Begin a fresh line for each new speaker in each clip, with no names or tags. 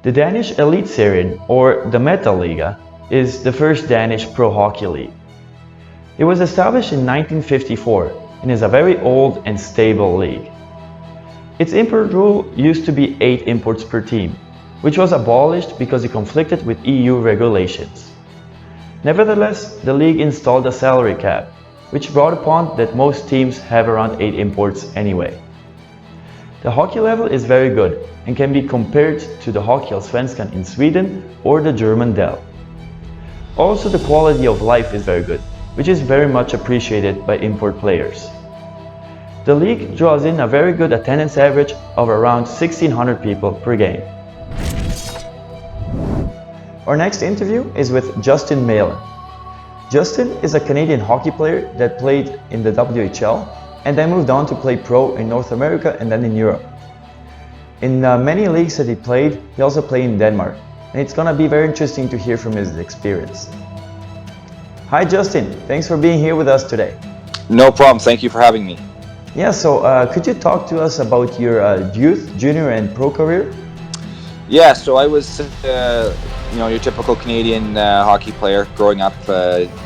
The Danish Elite Series, or the Liga, is the first Danish pro hockey league. It was established in 1954 and is a very old and stable league. Its import rule used to be 8 imports per team, which was abolished because it conflicted with EU regulations. Nevertheless, the league installed a salary cap, which brought upon that most teams have around 8 imports anyway. The hockey level is very good and can be compared to the Hockeyallsvenskan in Sweden or the German DEL. Also, the quality of life is very good, which is very much appreciated by import players. The league draws in a very good attendance average of around 1,600 people per game. Our next interview is with Justin Malin. Justin is a Canadian hockey player that played in the WHL and then moved on to play pro in North America and then in Europe. In many leagues that he played, he also played in Denmark, and it's gonna be very interesting to hear from his experience. Hi Justin, thanks for being here with us today.
No problem, thank you for having me.
Yeah, so could you talk to us about your youth, junior and pro career?
Yeah, so I was, your typical Canadian hockey player. Growing up,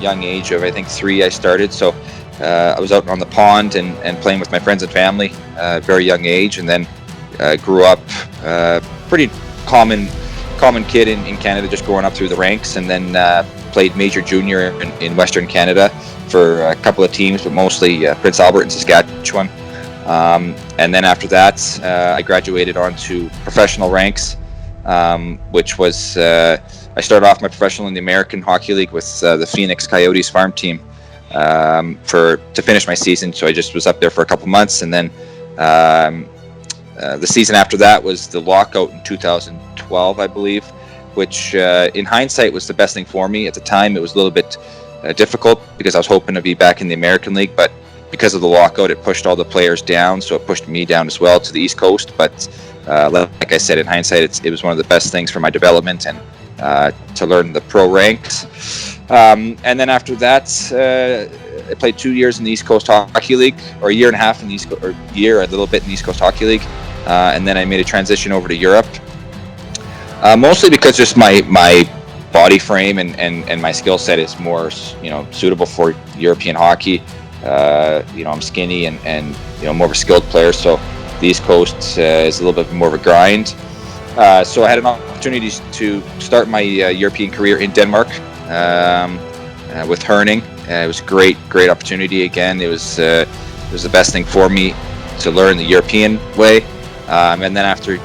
young age of I think 3, I started. So I was out on the pond and playing with my friends and family, very young age, and then grew up pretty common kid in Canada, just growing up through the ranks, and then played major junior in Western Canada for a couple of teams, but mostly Prince Albert and Saskatchewan. And then after that, I graduated onto professional ranks. Which was, I started off my professional in the American Hockey League with the Phoenix Coyotes farm team to finish my season. So I just was up there for a couple months, and then the season after that was the lockout in 2012, I believe, which in hindsight was the best thing for me. At the time, it was a little bit difficult because I was hoping to be back in the American League, but because of the lockout, it pushed all the players down, so it pushed me down as well to the East Coast. But like I said, in hindsight, it was one of the best things for my development and to learn the pro ranks. And then after that, I played 2 years in the East Coast Hockey League, or a year and a half in the East Coast, or a little bit in the East Coast Hockey League, and then I made a transition over to Europe, mostly because just my body frame and my skill set is more suitable for European hockey. I'm skinny and more of a skilled player, so the East Coast is a little bit more of a grind. So I had an opportunity to start my European career in Denmark with Herning. It was a great opportunity. Again, it was the best thing for me to learn the European way. And then after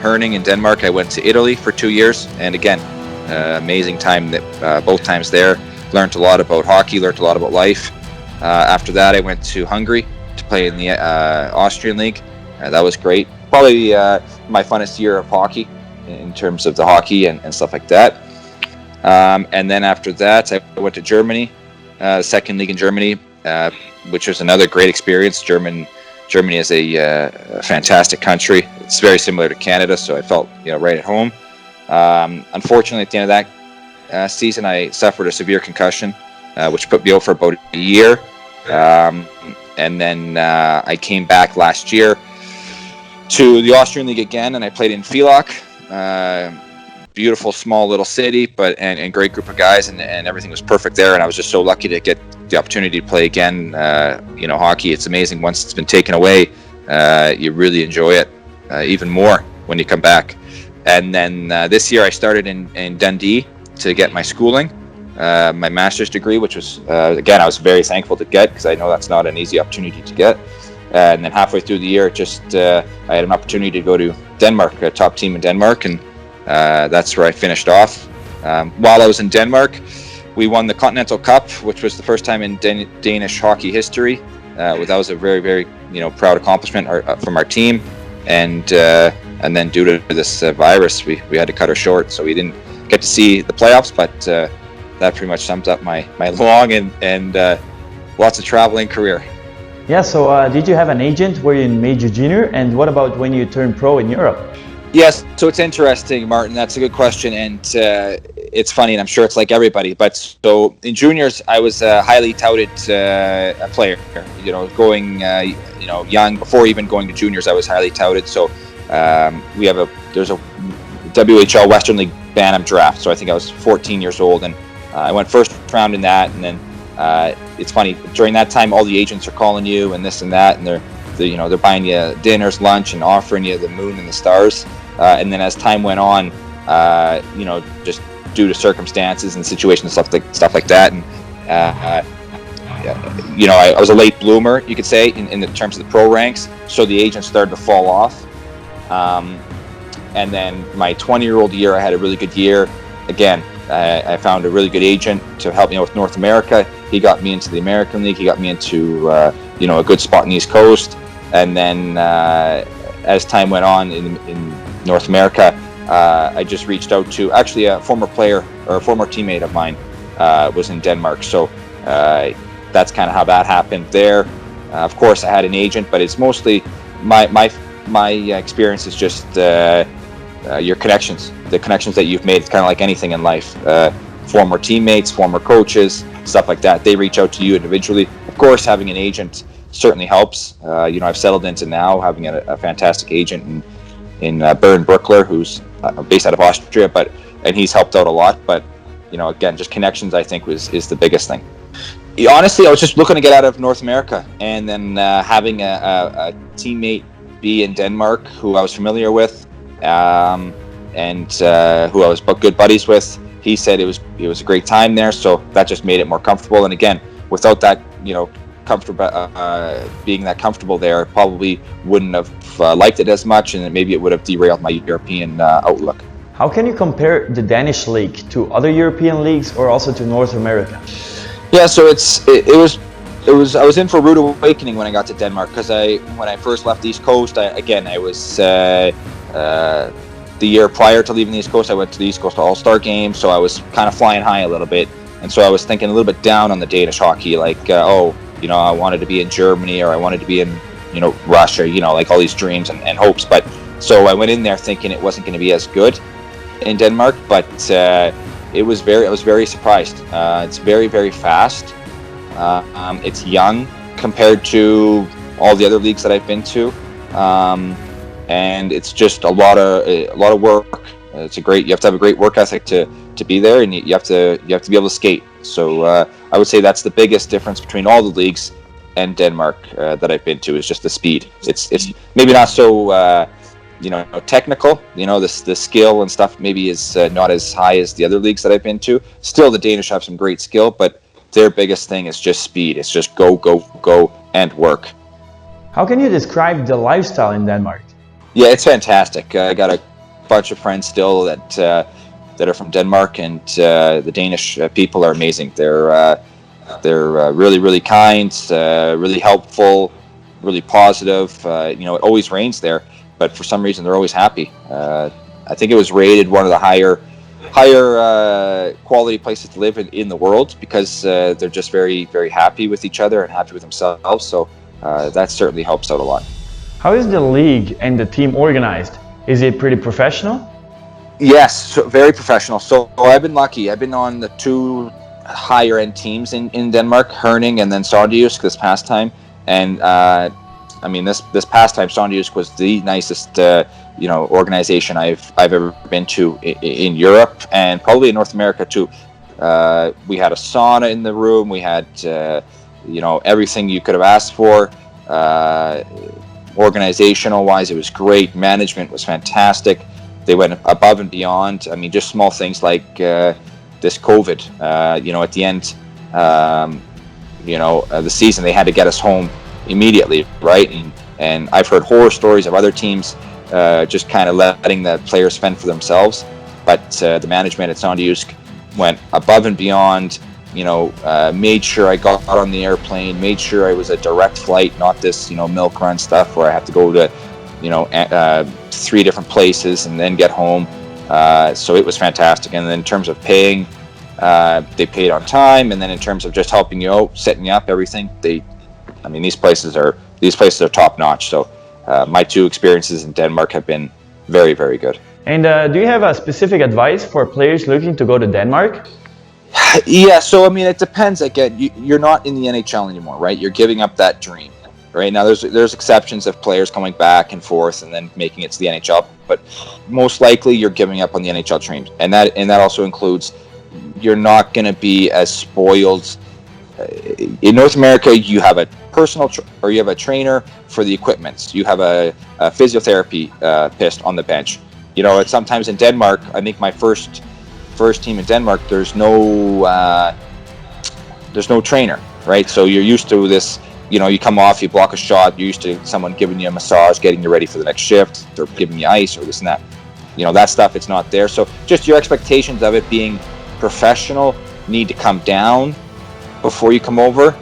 Herning in Denmark, I went to Italy for 2 years, and again, amazing time both times there. Learned a lot about hockey, learned a lot about life. After that, I went to Hungary to play in the Austrian League. That was great. Probably my funnest year of hockey in terms of the hockey and stuff like that. And then after that, I went to Germany, second league in Germany, which was another great experience. Germany is a fantastic country. It's very similar to Canada, so I felt right at home. Unfortunately, at the end of that season, I suffered a severe concussion, which put me out for about a year. And then I came back last year to the Austrian League again, and I played in Villach. Beautiful small little city, and great group of guys, and everything was perfect there. And I was just so lucky to get the opportunity to play again. Hockey, it's amazing. Once it's been taken away, you really enjoy it even more when you come back. And then this year I started in Dundee to get my schooling. My master's degree, which was, again, I was very thankful to get, because I know that's not an easy opportunity to get. And then halfway through the year, I had an opportunity to go to Denmark, a top team in Denmark, and that's where I finished off. While I was in Denmark, we won the Continental Cup, which was the first time in Danish hockey history. That was a very, very proud accomplishment from our team. And then due to this virus, we had to cut her short, so we didn't get to see the playoffs, but that pretty much sums up my long and lots of traveling career.
Yeah, so did you have an agent? Were you in major junior? And what about when you turned pro in Europe?
Yes, so it's interesting, Martin. That's a good question, and it's funny, and I'm sure it's like everybody. But so in juniors, I was a highly touted player. Going young, before even going to juniors, I was highly touted. So there's a WHL Western League Bantam draft. So I think I was 14 years old, and I went first round in that. And then it's funny, during that time, all the agents are calling you and this and that, and they're buying you dinners, lunch, and offering you the moon and the stars. And then as time went on, just due to circumstances and situations, stuff like that, and I was a late bloomer, you could say, in the terms of the pro ranks. So the agents started to fall off. And then my 20-year-old year, I had a really good year. Again, I found a really good agent to help me out with North America. He got me into the American League. He got me into a good spot in the East Coast. And then as time went on in North America, I just reached out to actually a former player or a former teammate of mine was in Denmark. So that's kind of how that happened there. Of course, I had an agent, but it's mostly my experience is just your connections, the connections that you've made. It's kind of like anything in life. Former teammates, former coaches, stuff like that. They reach out to you individually. Of course, having an agent certainly helps. I've settled into now having a fantastic agent in Bernd Bruckler, who's based out of Austria, and he's helped out a lot. But again, just connections, I think, is the biggest thing. Honestly, I was just looking to get out of North America, and then having a teammate be in Denmark who I was familiar with, and who I was good buddies with. He said it was a great time there, so that just made it more comfortable. And again, without that, comfortable being that comfortable there, probably wouldn't have liked it as much, and maybe it would have derailed my European outlook.
How can you compare the Danish league to other European leagues or also to North America?
Yeah, so I was in for a rude awakening when I got to Denmark, because when I first left the East Coast, I was the year prior to leaving the East Coast, I went to the East Coast All-Star game, so I was kind of flying high a little bit, and so I was thinking a little bit down on the Danish hockey, like I wanted to be in Germany, or I wanted to be in Russia, like all these dreams and hopes. But so I went in there thinking it wasn't going to be as good in Denmark, but I was very surprised. It's very, very fast. It's young compared to all the other leagues that I've been to, and it's just a lot of work. You have to have a great work ethic to be there, and you have to be able to skate. So I would say that's the biggest difference between all the leagues and Denmark that I've been to, is just the speed. It's maybe not so technical. The skill and stuff maybe is not as high as the other leagues that I've been to. Still, the Danish have some great skill, but their biggest thing is just speed. It's just go and work.
How can you describe the lifestyle in Denmark?
Yeah, it's fantastic. I got a bunch of friends still that are from Denmark, and the Danish people are amazing. They're really, really kind, really helpful, really positive. It always rains there, but for some reason they're always happy. I think it was rated one of the higher quality places to live in the world, because they're just very, very happy with each other and happy with themselves. So that certainly helps out a lot.
How is the league and the team organized? Is it pretty professional?
Yes, so very professional. So I've been lucky. I've been on the two higher end teams in Denmark, Herning and then Sønderjysk this past time. And this past time, Sønderjysk was the nicest organization I've ever been to in Europe, and probably in North America too. We had a sauna in the room. We had everything you could have asked for. Organizational wise, it was great. Management was fantastic. They went above and beyond. Just small things like this COVID. At the end, the season, they had to get us home immediately, right? And I've heard horror stories of other teams just kind of letting the players fend for themselves. But the management at Sønderjysk went above and beyond. Made sure I got on the airplane, made sure I was a direct flight, not this, milk run stuff where I have to go to, 3 different places and then get home. So it was fantastic. And then in terms of paying, they paid on time. And then in terms of just helping you out, setting you up, everything, these places are top notch. So my 2 experiences in Denmark have been very, very good.
And do you have a specific advice for players looking to go to Denmark?
Yeah, so it depends. Again, you're not in the NHL anymore, right? You're giving up that dream, right? Now there's exceptions of players coming back and forth and then making it to the NHL, but most likely you're giving up on the NHL train, and that also includes you're not going to be as spoiled. In North America, you have a or you have a trainer for the equipment. You have a physiotherapy pist on the bench. You know, sometimes in Denmark, I think my first team in Denmark, there's no trainer, right? So you're used to this. You know, you come off, you block a shot. You're used to someone giving you a massage, getting you ready for the next shift, or giving you ice or this and that. You know, that stuff, it's not there. So just your expectations of it being professional need to come down before you come over,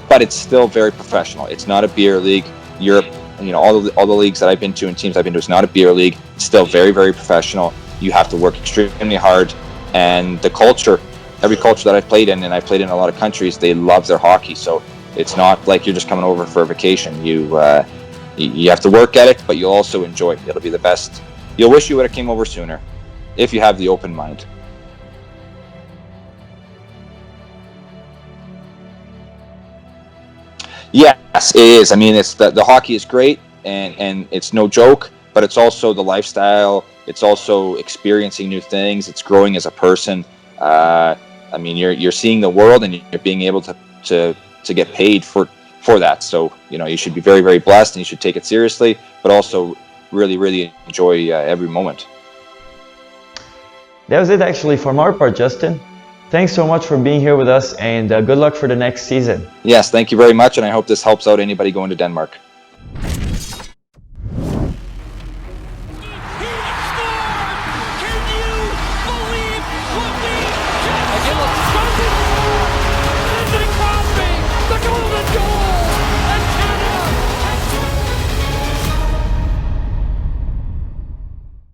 but it's still very professional. It's not a beer league. Europe, you know, all the leagues that I've been to and teams I've been to, it's not a beer league. It's still very, very professional. You have to work extremely hard, and the culture, every culture that I've played in, and I've played in a lot of countries, they love their hockey. So it's not like you're just coming over for a vacation. You have to work at it, but you'll also enjoy it. It'll be the best. You'll wish you would have came over sooner, if you have the open mind. Yes, it is. I mean, it's the hockey is great, and it's no joke, but it's also the lifestyle. It's also experiencing new things. It's growing as a person. I mean, you're seeing the world, and you're being able to get paid for that. So, you know, you should be very, very blessed, and you should take it seriously, but also really, really enjoy every moment.
That was it actually from our part, Justin. Thanks so much for being here with us, and good luck for the next season.
Yes, thank you very much, and I hope this helps out anybody going to Denmark.